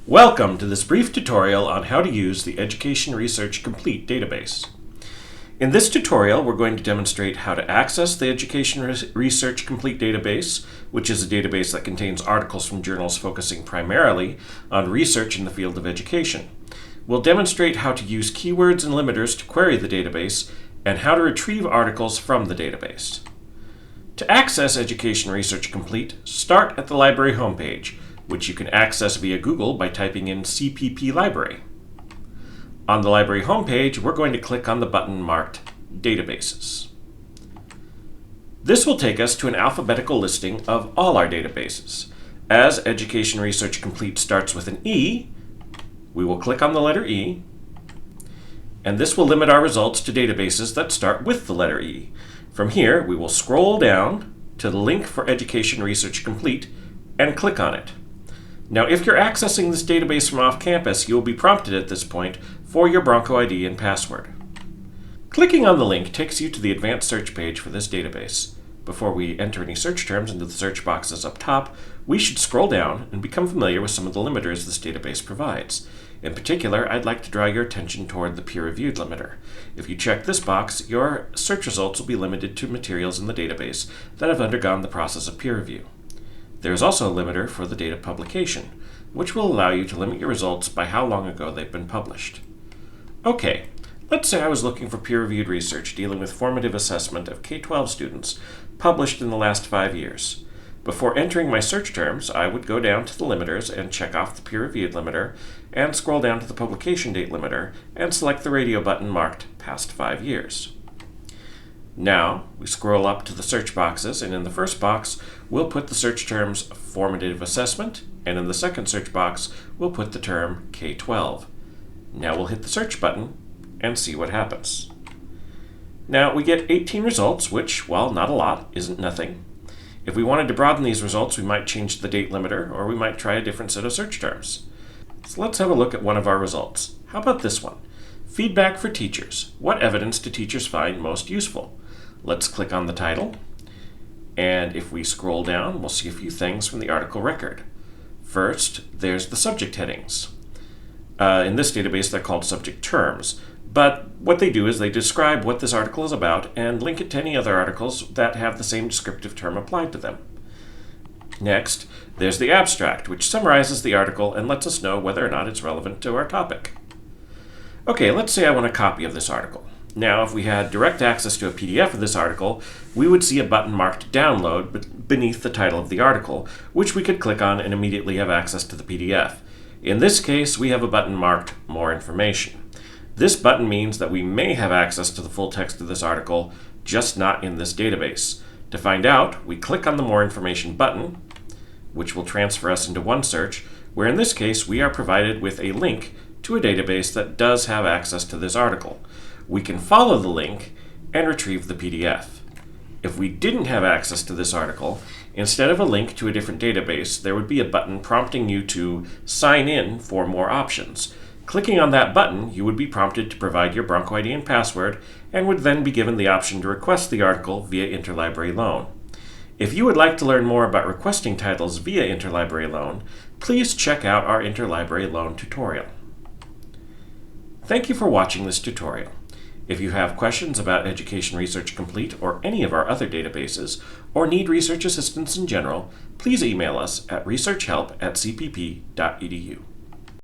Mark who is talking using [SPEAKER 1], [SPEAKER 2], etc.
[SPEAKER 1] Welcome to this brief tutorial on how to use the Education Research Complete database. In this tutorial, we're going to demonstrate how to access the Education Research Complete database, which is a database that contains articles from journals focusing primarily on research in the field of education. We'll demonstrate how to use keywords and limiters to query the database and how to retrieve articles from the database. To access Education Research Complete, start at the library homepage, which you can access via Google by typing in CPP Library. On the library homepage, we're going to click on the button marked Databases. This will take us to an alphabetical listing of all our databases. As Education Research Complete starts with an E, we will click on the letter E, and this will limit our results to databases that start with the letter E. From here, we will scroll down to the link for Education Research Complete and click on it. Now, if you're accessing this database from off-campus, you will be prompted at this point for your Bronco ID and password. Clicking on the link takes you to the advanced search page for this database. Before we enter any search terms into the search boxes up top, we should scroll down and become familiar with some of the limiters this database provides. In particular, I'd like to draw your attention toward the peer-reviewed limiter. If you check this box, your search results will be limited to materials in the database that have undergone the process of peer review. There is also a limiter for the date of publication, which will allow you to limit your results by how long ago they've been published. Okay, let's say I was looking for peer-reviewed research dealing with formative assessment of K-12 students published in the last 5 years. Before entering my search terms, I would go down to the limiters and check off the peer-reviewed limiter, and scroll down to the publication date limiter and select the radio button marked Past 5 years. Now, we scroll up to the search boxes, and in the first box, we'll put the search terms formative assessment, and in the second search box, we'll put the term K-12. Now we'll hit the search button and see what happens. Now, we get 18 results, which, while not a lot, isn't nothing. If we wanted to broaden these results, we might change the date limiter, or we might try a different set of search terms. So let's have a look at one of our results. How about this one? Feedback for teachers. What evidence do teachers find most useful? Let's click on the title, and if we scroll down, we'll see a few things from the article record. First, there's the subject headings. In this database, they're called subject terms, but what they do is they describe what this article is about and link it to any other articles that have the same descriptive term applied to them. Next, there's the abstract, which summarizes the article and lets us know whether or not it's relevant to our topic. Okay, let's say I want a copy of this article. Now, if we had direct access to a PDF of this article, we would see a button marked Download beneath the title of the article, which we could click on and immediately have access to the PDF. In this case, we have a button marked More Information. This button means that we may have access to the full text of this article, just not in this database. To find out, we click on the More Information button, which will transfer us into OneSearch, where in this case we are provided with a link to a database that does have access to this article. We can follow the link and retrieve the PDF. If we didn't have access to this article, instead of a link to a different database, there would be a button prompting you to sign in for more options. Clicking on that button, you would be prompted to provide your Bronco ID and password, and would then be given the option to request the article via interlibrary loan. If you would like to learn more about requesting titles via interlibrary loan, please check out our interlibrary loan tutorial. Thank you for watching this tutorial. If you have questions about Education Research Complete or any of our other databases, or need research assistance in general, please email us at researchhelp@cpp.edu.